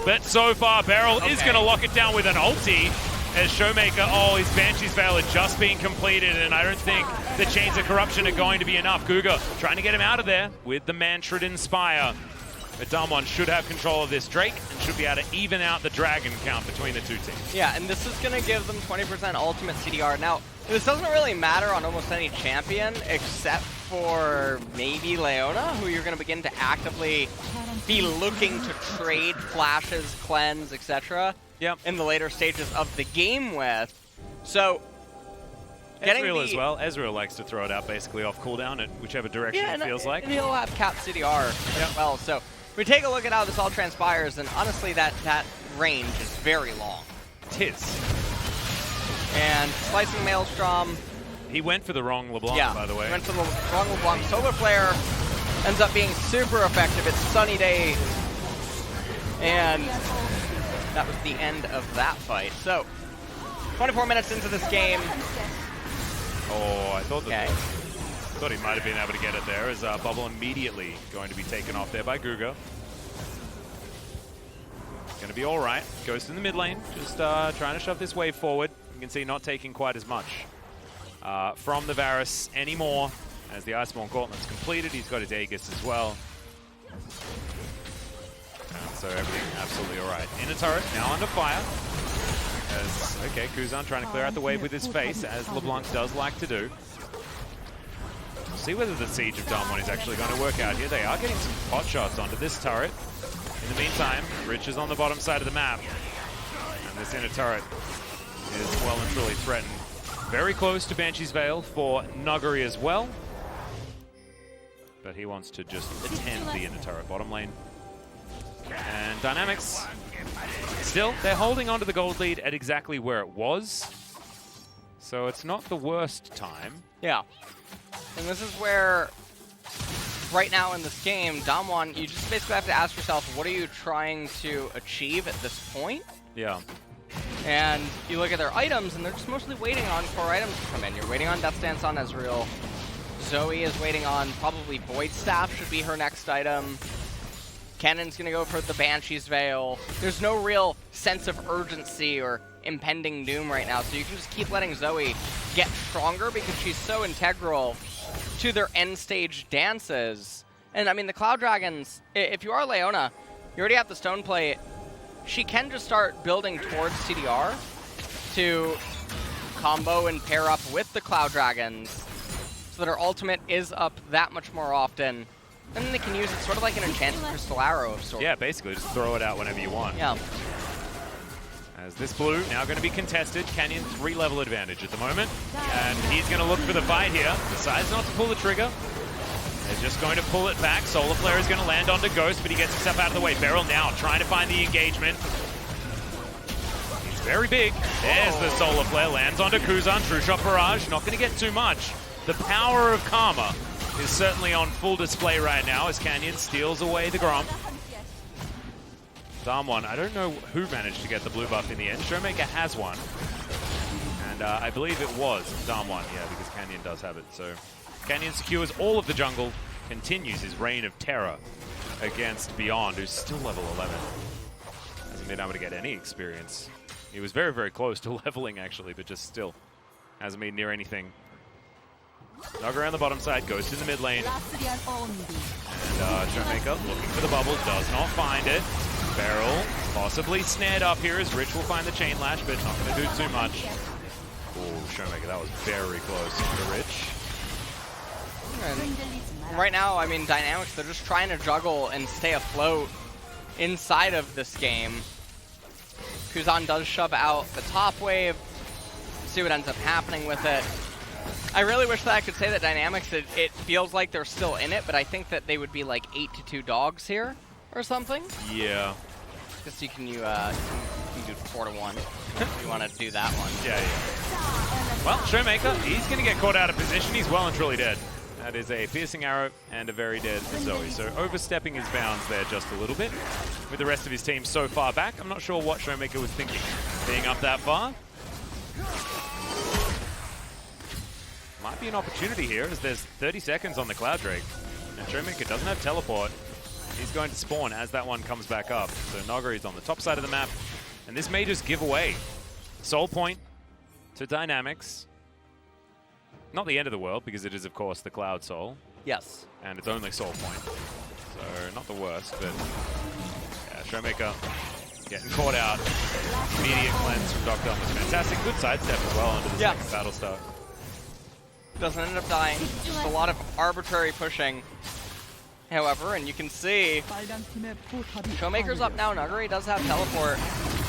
But so far, Beryl is going to lock it down with an ulti. As Showmaker, his Banshee's Veil had just been completed, and I don't think the Chains of Corruption are going to be enough. Guga trying to get him out of there with the Mantrid Inspire. But DAMWON should have control of this Drake and should be able to even out the Dragon count between the two teams. Yeah, and this is going to give them 20% ultimate CDR. Now, this doesn't really matter on almost any champion except for maybe Leona, who you're going to begin to actively be looking to trade flashes, cleanse, etc. In the later stages of the game with. So, Ezreal as well. Ezreal likes to throw it out basically off cooldown at whichever direction it feels like. And he'll have cap CDR as well. So, we take a look at how this all transpires, and honestly, that range is very long. Tis. And Slicing Maelstrom. He went for the wrong LeBlanc, by the way. He went for the wrong LeBlanc. Solar Flare ends up being super effective. It's Sunny Day. And that was the end of that fight. So, 24 minutes into this game. Oh, I thought thought he might have been able to get it there as Bubble immediately going to be taken off there by Guga. Going to be all right. Ghost in the mid lane, just trying to shove this wave forward. You can see not taking quite as much from the Varus anymore as the Iceborne Gauntlet's completed. He's got his Aegis as well. And so everything absolutely all right. Inner turret now under fire. Okay, Kuzan trying to clear out the wave with his face, as LeBlanc does like to do. We'll see whether the Siege of DAMWON is actually going to work out here. They are getting some pot shots onto this turret. In the meantime, Rich is on the bottom side of the map. And this inner turret is well and truly threatened. Very close to Banshee's Veil for Nuggery as well. But he wants to just attend the inner turret bottom lane. And Dynamics, still, they're holding on to the gold lead at exactly where it was. So it's not the worst time. Yeah. And this is where, right now in this game, DAMWON, you just basically have to ask yourself, what are you trying to achieve at this point? Yeah. And you look at their items, and they're just mostly waiting on core items to come in. You're waiting on Death Stance on Ezreal. Zoe is waiting on probably Void Staff should be her next item. Kennon's going to go for the Banshee's Veil. There's no real sense of urgency or impending doom right now, so you can just keep letting Zoe get stronger because she's so integral to their end stage dances. And I mean, the Cloud Dragons, if you are Leona, you already have the Stone Plate. She can just start building towards CDR to combo and pair up with the Cloud Dragons so that her ultimate is up that much more often. And then they can use it sort of like an enchanted crystal arrow of sorts. Yeah, basically, just throw it out whenever you want. Yeah. As this blue now going to be contested. Canyon 3-level advantage at the moment. And he's going to look for the fight here. Decides not to pull the trigger. They're just going to pull it back. Solar Flare is going to land onto Ghost, but he gets himself out of the way. Beryl now trying to find the engagement. He's very big. There's the Solar Flare. Lands onto Kuzan. True Shot Barrage. Not going to get too much. The power of Karma is certainly on full display right now as Canyon steals away the Gromp. DAMWON, I don't know who managed to get the blue buff in the end. Showmaker has one. And I believe it was DAMWON, yeah, because Canyon does have it. So Canyon secures all of the jungle, continues his reign of terror against Beyond, who's still level 11. Hasn't been able to get any experience. He was very, very close to leveling, actually, but just still hasn't been near anything. Nog around the bottom side, Ghost in the mid lane. And Showmaker looking for the bubble, does not find it. Beryl possibly snared up here as Rich will find the chain lash, but not going to do too much. Oh, Showmaker, that was very close onto Rich. And right now, I mean, Dynamics, they're just trying to juggle and stay afloat inside of this game. Kuzan does shove out the top wave. See what ends up happening with it. I really wish that I could say that Dynamics, it feels like they're still in it, but I think that they would be like 8-2 dogs here or something. Yeah. Just you can do 4-1 if you want to do that one. Yeah. Well, Showmaker, he's going to get caught out of position. He's well and truly dead. That is a piercing arrow and a very dead Zoe. So overstepping his bounds there just a little bit with the rest of his team so far back. I'm not sure what Showmaker was thinking being up that far. Might be an opportunity here as there's 30 seconds on the Cloud Drake. And Showmaker doesn't have teleport. He's going to spawn as that one comes back up. So Nogari's on the top side of the map. And this may just give away Soul Point to Dynamics. Not the end of the world, because it is, of course, the Cloud Soul. Yes. And it's only Soul Point. So not the worst, but yeah, Showmaker getting caught out. Immediate cleanse from Doctor was fantastic. Good sidestep as well under the second battle start. Doesn't end up dying. Just a lot of arbitrary pushing. However, and you can see Showmaker's up now. Nuggery does have teleport.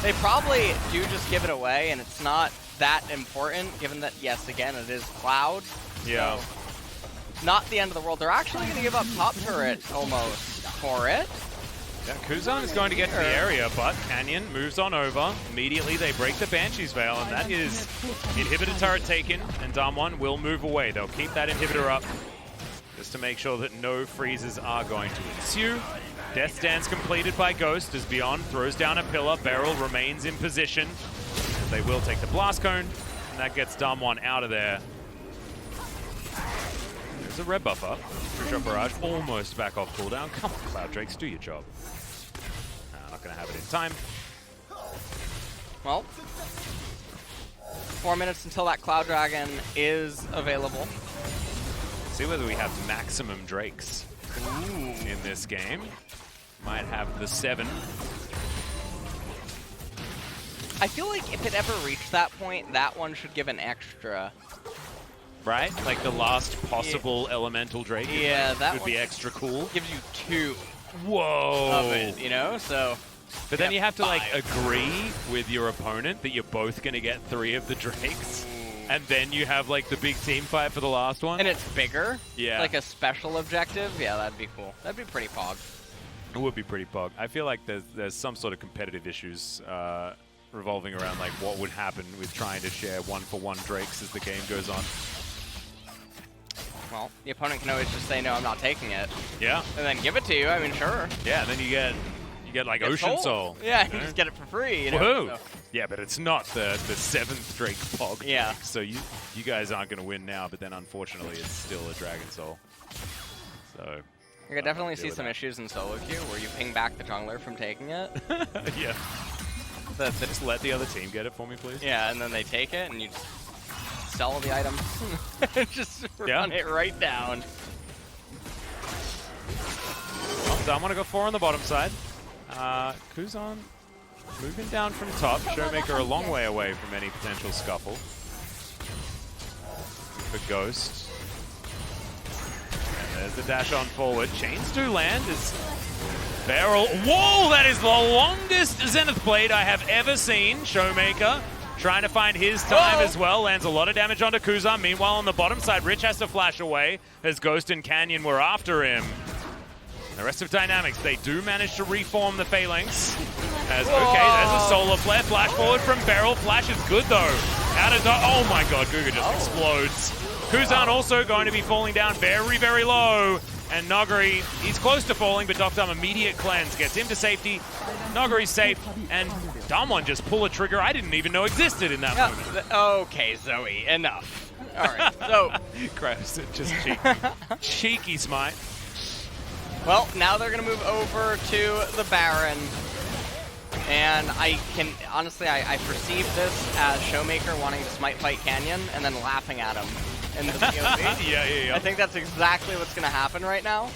They probably do just give it away, and it's not that important, given that, yes, again, it is Cloud. Yeah. So not the end of the world. They're actually going to give up top turret almost for it. Yeah, Kuzan is going to get to the area, but Canyon moves on over. Immediately, they break the Banshee's Veil, and that is inhibitor turret taken, and DAMWON will move away. They'll keep that inhibitor up just to make sure that no freezes are going to ensue. Death Stance completed by Ghost as Beyond throws down a pillar. Beryl remains in position. They will take the Blast Cone, and that gets DAMWON out of there. There's a red buff up. True Shot Barrage almost back off cooldown. Come on, Cloud Drakes, do your job. Not going to have it in time. Well, 4 minutes until that Cloud Dragon is available. See whether we have maximum Drakes in this game. Might have the 7. I feel like if it ever reached that point, that one should give an extra. Right? Like the last possible elemental Drake. Yeah, that would be extra cool. Gives you 2 Whoa. of it, you know? So. But then you have to like agree with your opponent that you're both going to get 3 of the Drakes And then you have like the big team fight for the last one. And it's bigger? Yeah. Like a special objective? Yeah, that'd be cool. That'd be pretty pog. It would be pretty pog. I feel like there's some sort of competitive issues revolving around like what would happen with trying to share 1-for-1 Drakes as the game goes on. Well, the opponent can always just say, no, I'm not taking it. Yeah. And then give it to you, I mean, sure. Yeah, and then you get like Ocean Soul. Yeah, you you know? just get it for free. You know? Woohoo! So. Yeah, but it's not the 7th Drake pog. Yeah. Drake, so you guys aren't going to win now, but then unfortunately it's still a Dragon Soul. So You could definitely see some issues in solo queue where you ping back the jungler from taking it. Yeah. Just let the other team get it for me, please. Yeah, and then they take it and you just sell the item. Just run it right down. Well, I want to go 4 on the bottom side. Kuzan moving down from top. Showmaker a long way away from any potential scuffle. For Ghost. And there's the dash on forward. Chains do land as Barrel. Whoa, that is the longest Zenith Blade I have ever seen. Showmaker trying to find his time as well. Lands a lot of damage onto Kuzan. Meanwhile, on the bottom side, Rich has to flash away as Ghost and Canyon were after him. The rest of Dynamics, they do manage to reform the Phalanx. As, okay, there's a Solar Flare. Flash forward from Beryl. Flash is good, though. Out of oh my god, Guga just explodes. Kuzan also going to be falling down very, very low. And Noguri, he's close to falling, but Dr. immediate cleanse gets him to safety. Noguri's safe, and DAMWON just pull a trigger I didn't even know existed in that moment. Okay, Zoe, enough. All right, so... Gross, just cheeky. Cheeky smite. Well, now they're going to move over to the Baron. And I can, honestly, I perceive this as Showmaker wanting to smite fight Canyon and then laughing at him in the POV. Yeah. I think that's exactly what's going to happen right now.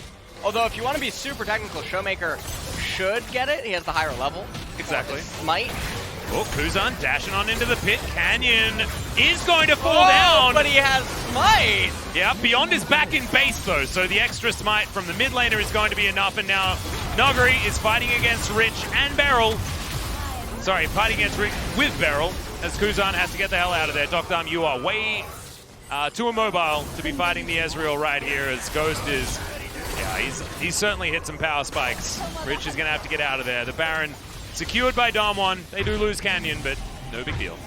Although, if you want to be super technical, Showmaker should get it. He has the higher level. Exactly. Smite. Oh, Kuzan dashing on into the pit. Canyon is going to fall down. But he has smite. Yeah, beyond is back in base though, so the extra smite from the mid laner is going to be enough, and now Noguri is fighting against Rich and Beryl. Sorry, fighting against Rich with Beryl, as Kuzan has to get the hell out of there. Dr. you are way too immobile to be fighting the Ezreal right here, as Ghost is, yeah, he's certainly hit some power spikes. Rich is going to have to get out of there. The Baron secured by DAMWON. They do lose Canyon, but no big deal.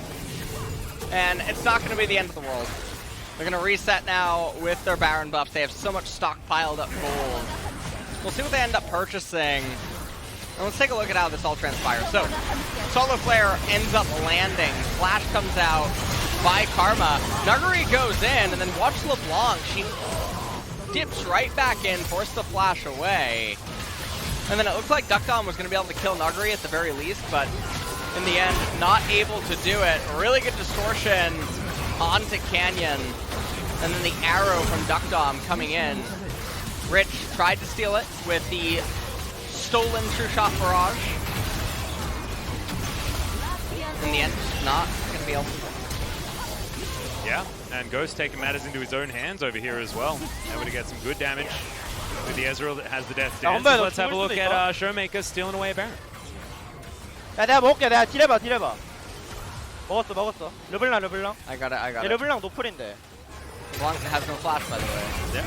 And it's not going to be the end of the world. They're going to reset now with their Baron buffs. They have so much stockpiled up gold. We'll see what they end up purchasing. And let's take a look at how this all transpires. So, Solar Flare ends up landing. Flash comes out by Karma. Nuguri goes in, and then watch LeBlanc. She dips right back in, forced the flash away. And then it looked like Duckdom was going to be able to kill Nuguri at the very least, but in the end, not able to do it. Really good distortion onto Canyon. And then the arrow from Duckdom coming in. Rich tried to steal it with the stolen True Shot Barrage. In the end, not going to be able to. Yeah, and Ghost taking matters into his own hands over here as well. Able to get some good damage with the Ezreal that has the Death Dance. So let's have a look at Showmaker stealing away a Baron. 야 내가 먹을게. 내가 딜해봐. 먹었어. 르블랑. I got it. 르블랑 노플인데. Blanc has no flash, by the way. Yeah.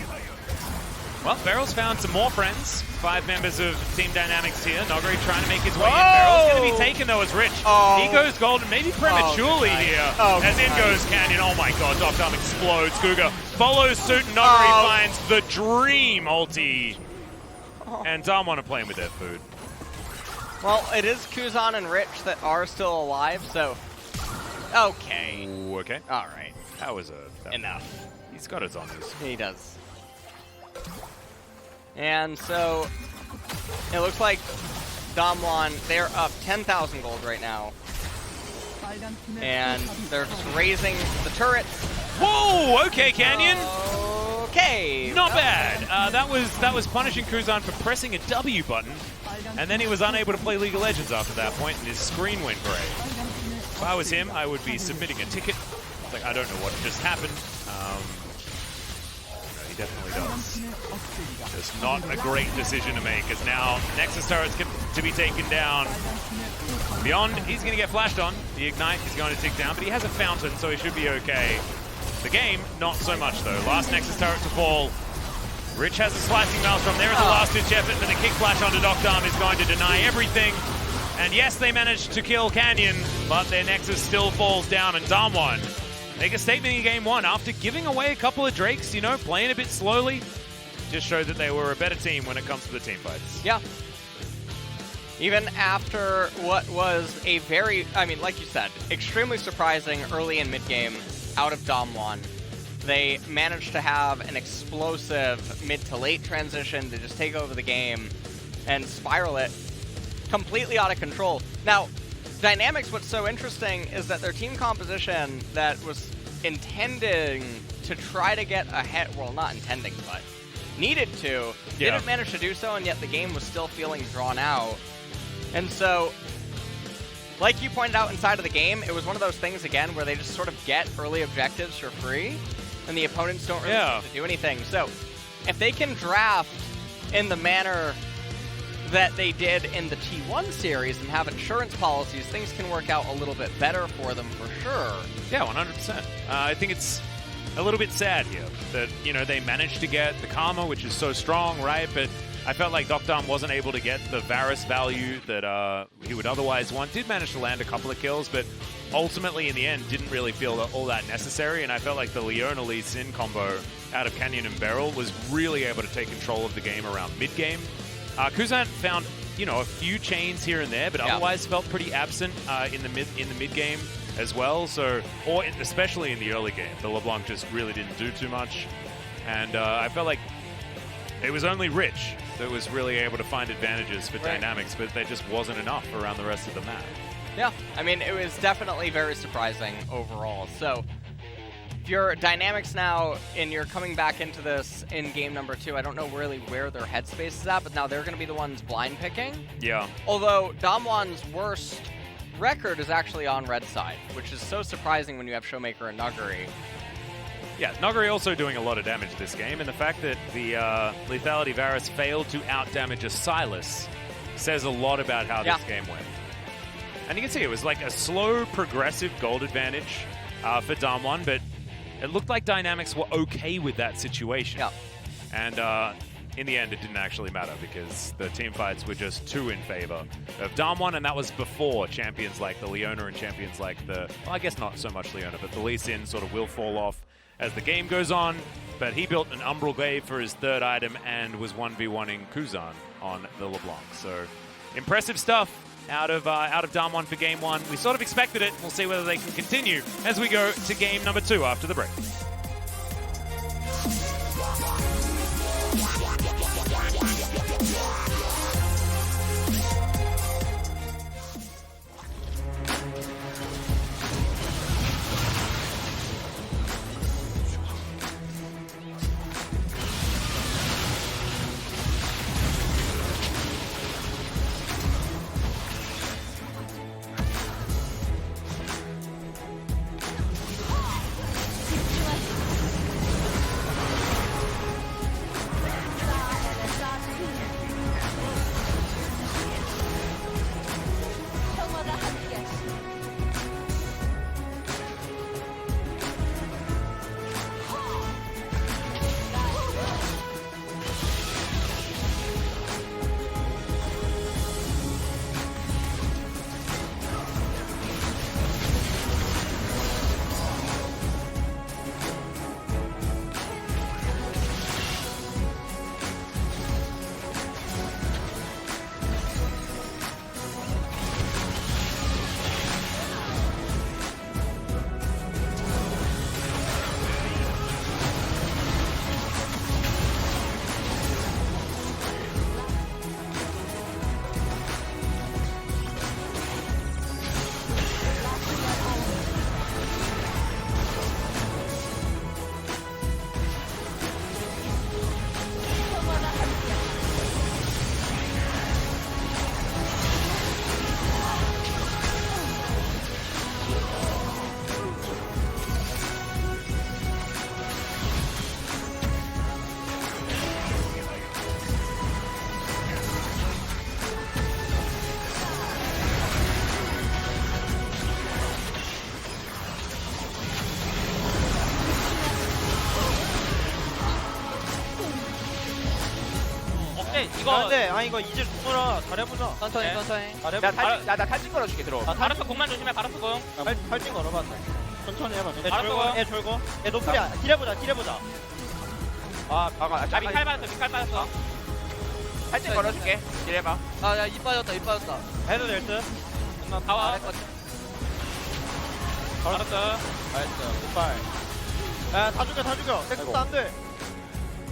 Well, Beryl's found some more friends. 5 members of Team Dynamics here. Noguri trying to make his way in. Beryl's going to be taken, though, as Rich. He goes golden, maybe prematurely here. As in goes Canyon. Oh my god, Dr. explodes. Guga follows suit, and Noguri finds the dream ulti. And DAMWON are playing with their food. Well, it is Kuzan and Rich that are still alive, so... Okay. Ooh, okay. Alright. That was Enough. He's got his honors. He does. And so, it looks like DAMWON, they're up 10,000 gold right now. And they're just raising the turrets. Whoa! Okay, Canyon. Okay. Not bad. That was punishing Kuzan for pressing a W button, and then he was unable to play League of Legends after that point, and his screen went gray. If I was him, I would be submitting a ticket. Like, I don't know what just happened. No, he definitely does. Just not a great decision to make, as now Nexus turrets to be taken down. Beyond, he's going to get flashed on. The Ignite is going to tick down, but he has a Fountain, so he should be okay. The game, not so much though. Last Nexus turret to fall. Rich has a slicing Maelstrom. There is a last-ditch effort, but the kick flash onto Doctarm is going to deny everything. And yes, they managed to kill Canyon, but their Nexus still falls down, and DAMWON make a statement in game 1 after giving away a couple of Drakes, you know, playing a bit slowly. Just showed that they were a better team when it comes to the team fights. Yeah. Even after what was a very, I mean, like you said, extremely surprising early and mid-game out of DAMWON, they managed to have an explosive mid to late transition to just take over the game and spiral it completely out of control. Now, Dynamics, what's so interesting is that their team composition that was intending to try to get ahead, well, not intending, but needed to, didn't manage to do so, and yet the game was still feeling drawn out. And so, like you pointed out inside of the game, it was one of those things, again, where they just sort of get early objectives for free, and the opponents don't really have to do anything. So, if they can draft in the manner that they did in the T1 series and have insurance policies, things can work out a little bit better for them for sure. Yeah, 100%. I think it's a little bit sad here that, you know, they managed to get the Karma, which is so strong, right? But I felt like Doctarm wasn't able to get the Varus value that he would otherwise want. Did manage to land a couple of kills, but ultimately in the end didn't really feel all that necessary. And I felt like the Leona Lee Sin combo out of Canyon and Beryl was really able to take control of the game around mid-game. Kuzan found, you know, a few chains here and there, but otherwise felt pretty absent in the mid-game as well. So, or especially in the early game, the LeBlanc just really didn't do too much. And I felt like it was only Rich that was really able to find advantages for Dynamics, but there just wasn't enough around the rest of the map. Yeah, I mean, it was definitely very surprising overall. So, if you're Dynamics now and you're coming back into this in game number 2, I don't know really where their headspace is at, but now they're going to be the ones blind picking. Yeah. Although DAMWON's worst record is actually on red side, which is so surprising when you have Showmaker and Nuguri. Yeah, Nuguri also doing a lot of damage this game, and the fact that the Lethality Varus failed to out-damage a Sylas says a lot about how this game went. And you can see it was like a slow, progressive gold advantage for DAMWON, but it looked like Dynamics were okay with that situation. Yeah. And in the end, it didn't actually matter because the team fights were just too in favor of DAMWON, and that was before champions like the Leona and champions like the, well, I guess not so much Leona, but the Lee Sin sort of will fall off as the game goes on. But he built an Umbral Glaive for his third item and was 1v1ing Kuzan on the LeBlanc. So impressive stuff out of DAMWON for game 1. We sort of expected it. We'll see whether they can continue as we go to game number 2 after the break. 근데 이거 안돼. 아니 이거 이제 죽어라. 잘해보자. 천천히 네. 천천히. 잘해보자. 나 탈진 걸어줄게 들어. 바로스 공만 조심해. 바로스 공. 팔진 걸어봐. 천천히 해봐. 애 알았어. 졸고. 애 졸고. 애 노플이야. 딜해보자. 딜해보자. 아 아 미칼 받았어. 미칼 받았어. 탈진 걸어줄게. 기대봐. 아야 입 빠졌다 입 빠졌다. 해도 될 듯. 나와. 알았어. 나이스. 굿발. 야다 죽여 다 죽여. 넥서스 안 돼.